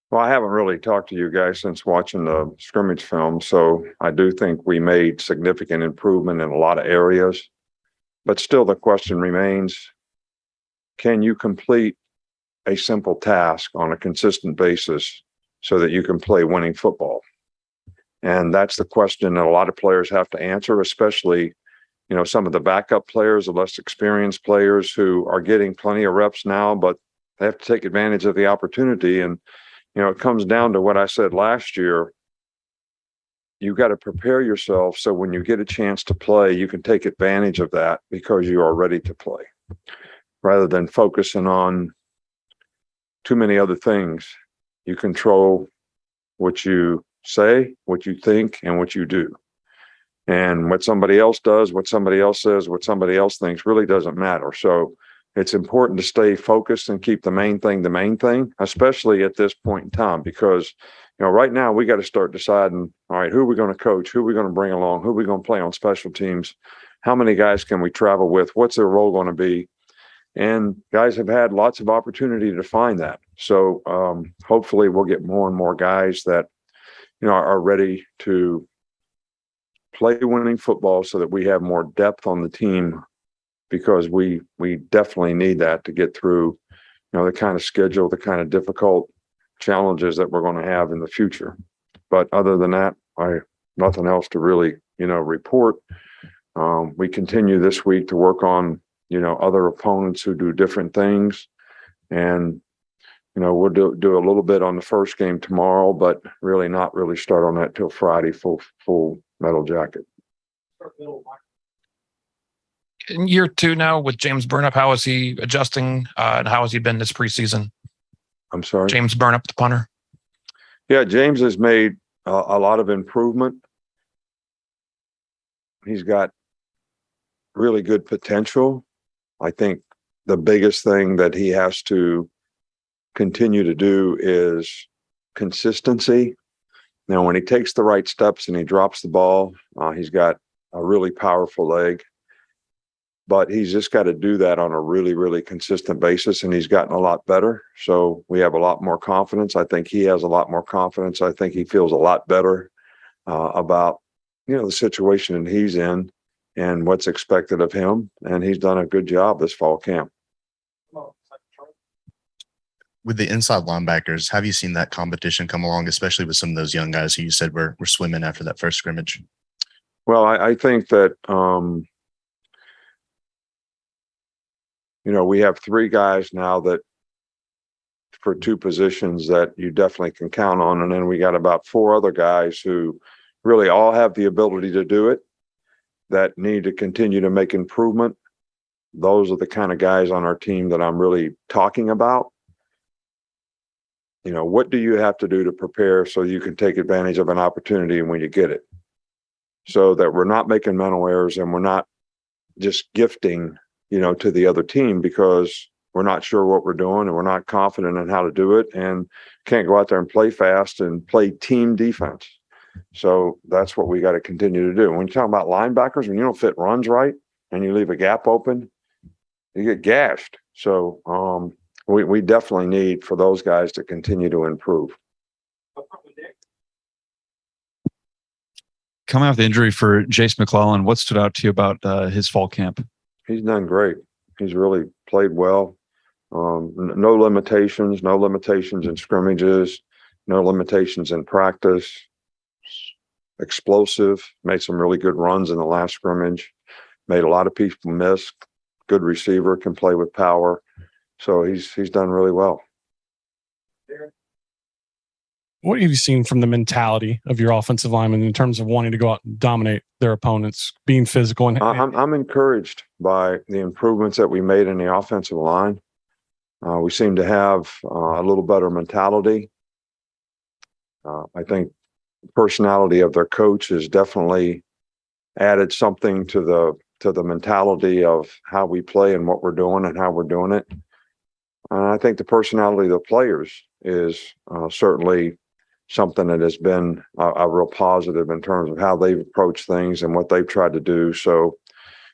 Well, I haven't really talked to you guys since watching the scrimmage film, so I do think we made significant improvement in a lot of areas. But still, the question remains, can you complete a simple task on a consistent basis so that you can play winning football? And that's the question that a lot of players have to answer, especially, some of the backup players, the less experienced players who are getting plenty of reps now, but they have to take advantage of the opportunity. And, it comes down to what I said last year. You got to prepare yourself so when you get a chance to play, you can take advantage of that because you are ready to play rather than focusing on too many other things. You control what you say, what you think, and what you do. And what somebody else does, what somebody else says, what somebody else thinks really doesn't matter. So it's important to stay focused and keep the main thing, especially at this point in time, because, right now we got to start deciding, all right, who are we going to coach? Who are we going to bring along? Who are we going to play on special teams? How many guys can we travel with? What's their role going to be? And guys have had lots of opportunity to find that. So hopefully we'll get more and more guys that, are ready to play winning football so that we have more depth on the team, because we definitely need that to get through, the kind of schedule, the kind of difficult challenges that we're going to have in the future. But other than that, nothing else to really, report. We continue this week to work on, other opponents who do different things. And, we'll do a little bit on the first game tomorrow, but really not really start on that till Friday, full metal jacket. In year two now with James Burnip, how is he adjusting and how has he been this preseason? I'm sorry? James Burnip, the punter. Yeah, James has made a lot of improvement. He's got really good potential. I think the biggest thing that he has to continue to do is consistency. Now, when he takes the right steps and he drops the ball, he's got a really powerful leg. But he's just got to do that on a really, really consistent basis, and he's gotten a lot better. So we have a lot more confidence. I think he has a lot more confidence. I think he feels a lot better about, the situation that he's in and what's expected of him. And he's done a good job this fall camp. With the inside linebackers, have you seen that competition come along, especially with some of those young guys who you said were swimming after that first scrimmage? Well, I think that, we have three guys now that for two positions that you definitely can count on. And then we got about four other guys who really all have the ability to do it, that need to continue to make improvement. Those are the kind of guys on our team that I'm really talking about. What do you have to do to prepare so you can take advantage of an opportunity when you get it? So that we're not making mental errors and we're not just gifting, to the other team because we're not sure what we're doing and we're not confident in how to do it and can't go out there and play fast and play team defense. So that's what we got to continue to do. When you talk about linebackers, when you don't fit runs right and you leave a gap open, you get gashed. So we definitely need for those guys to continue to improve. Coming off the injury for Jase McClellan, what stood out to you about his fall camp? He's done great. He's really played well. No limitations in scrimmages, no limitations in practice. Explosive, made some really good runs in the last scrimmage, made a lot of people miss. Good receiver, can play with power. So he's done really well. What have you seen from the mentality of your offensive linemen in terms of wanting to go out and dominate their opponents, being physical? And I'm encouraged by the improvements that we made in the offensive line. We seem to have a little better mentality. I think the personality of their coach has definitely added something to the mentality of how we play and what we're doing and how we're doing it. I think the personality of the players is certainly something that has been a real positive in terms of how they've approached things and what they've tried to do. So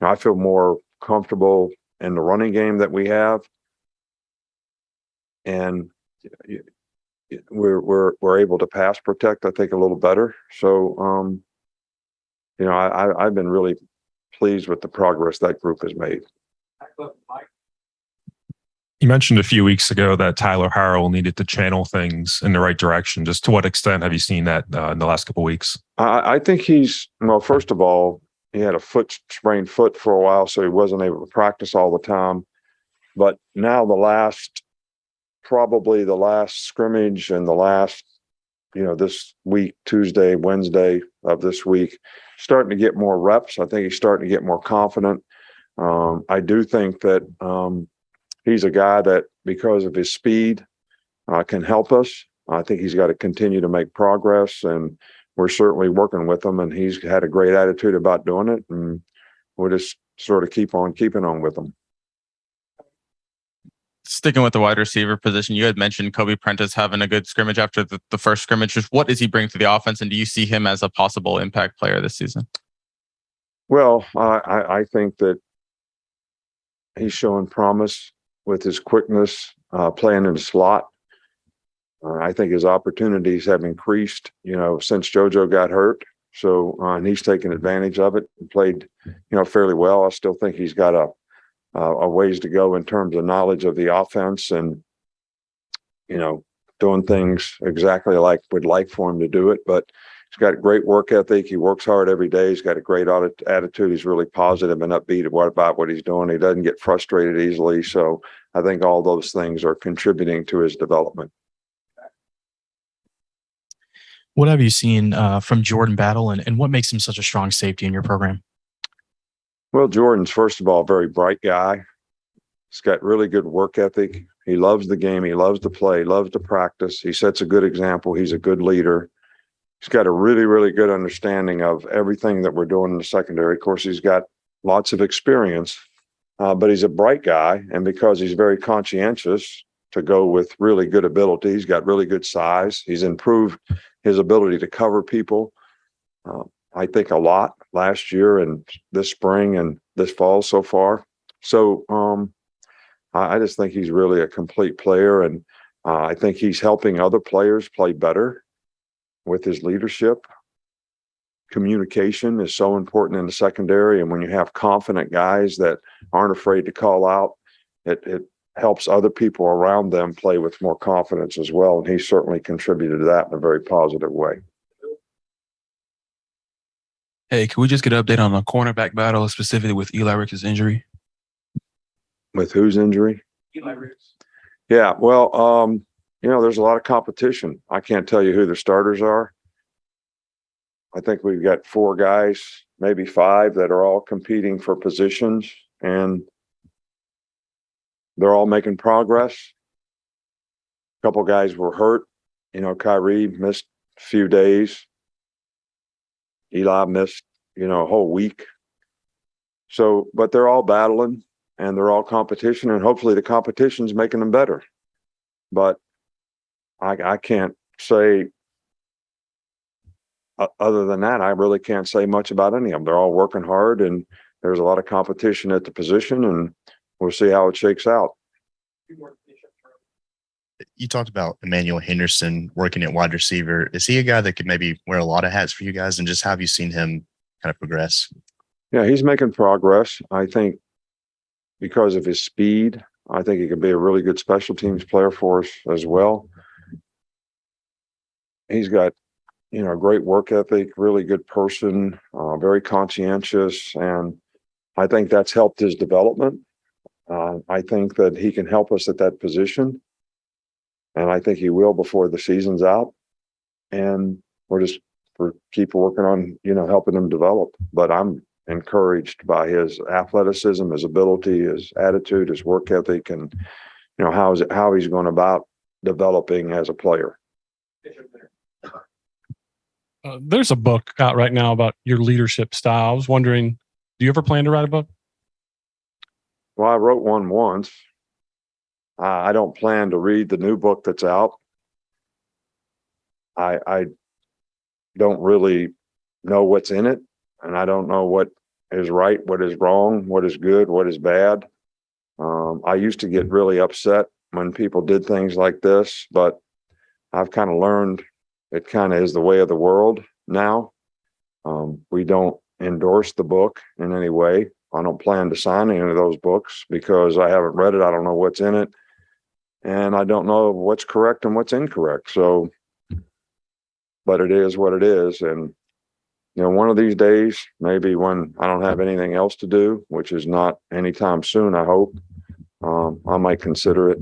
I feel more comfortable in the running game that we have. And we're able to pass protect, I think, a little better. So, I've been really pleased with the progress that group has made. You mentioned a few weeks ago that Tyler Harrell needed to channel things in the right direction. Just to what extent have you seen that in the last couple of weeks? I think first of all, he had a sprained foot for a while, so he wasn't able to practice all the time. But now probably the last scrimmage and the last, this week, Tuesday, Wednesday of this week, starting to get more reps. I think he's starting to get more confident. I do think that he's a guy that, because of his speed, can help us. I think he's got to continue to make progress, and we're certainly working with him, and he's had a great attitude about doing it, and we'll just sort of keep on keeping on with him. Sticking with the wide receiver position, you had mentioned Kobe Prentice having a good scrimmage after the first scrimmage. Just what does he bring to the offense, and do you see him as a possible impact player this season? Well, I think that he's showing promise with his quickness, playing in the slot. I think his opportunities have increased, since JoJo got hurt. So, and he's taken advantage of it and played, fairly well. I still think he's got a ways to go in terms of knowledge of the offense and, doing things exactly like we'd like for him to do it. But he's got a great work ethic. He works hard every day. He's got a great attitude. He's really positive and upbeat about what he's doing. He doesn't get frustrated easily. So I think all those things are contributing to his development. What have you seen from Jordan Battle, and what makes him such a strong safety in your program? Well, Jordan's, first of all, a very bright guy. He's got really good work ethic. He loves the game. He loves to play, loves to practice. He sets a good example. He's a good leader. He's got a really, really good understanding of everything that we're doing in the secondary. Of course, he's got lots of experience, but he's a bright guy. And because he's very conscientious to go with really good ability, he's got really good size. He's improved his ability to cover people, I think, a lot last year and this spring and this fall so far. So I just think he's really a complete player. And I think he's helping other players play better with his leadership. Communication is so important in the secondary. And when you have confident guys that aren't afraid to call out, it helps other people around them play with more confidence as well. And he certainly contributed to that in a very positive way. Hey, can we just get an update on the cornerback battle, specifically with Eli Rick's injury? With whose injury? Eli Rick's. Yeah, well, there's a lot of competition. I can't tell you who the starters are. I think we've got 4 guys, maybe 5, that are all competing for positions, and they're all making progress. A couple guys were hurt. Kyrie missed a few days. Eli missed, a whole week. So, but they're all battling, and they're all competition, and hopefully the competition's making them better. But I can't say, other than that, I really can't say much about any of them. They're all working hard, and there's a lot of competition at the position, and we'll see how it shakes out. You talked about Emmanuel Henderson working at wide receiver. Is he a guy that could maybe wear a lot of hats for you guys? And just how have you seen him kind of progress? Yeah, he's making progress. I think because of his speed, I think he could be a really good special teams player for us as well. He's got, great work ethic, really good person, very conscientious. And I think that's helped his development. I think that he can help us at that position. And I think he will before the season's out. And we're keep working on, helping him develop. But I'm encouraged by his athleticism, his ability, his attitude, his work ethic, and, how he's going about developing as a player. There's a book out right now about your leadership style. I was wondering, do you ever plan to write a book? Well, I wrote one once. I don't plan to read the new book that's out. I don't really know what's in it, and I don't know what is right, what is wrong, what is good, what is bad. I used to get really upset when people did things like this, but I've kind of learned it kind of is the way of the world now. We don't endorse the book in any way. I don't plan to sign any of those books because I haven't read it. I don't know what's in it. And I don't know what's correct and what's incorrect. So, but it is what it is. And, you know, one of these days, maybe when I don't have anything else to do, which is not anytime soon, I hope, I might consider it.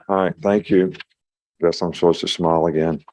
All right. Thank you. Guess I'm supposed to smile again.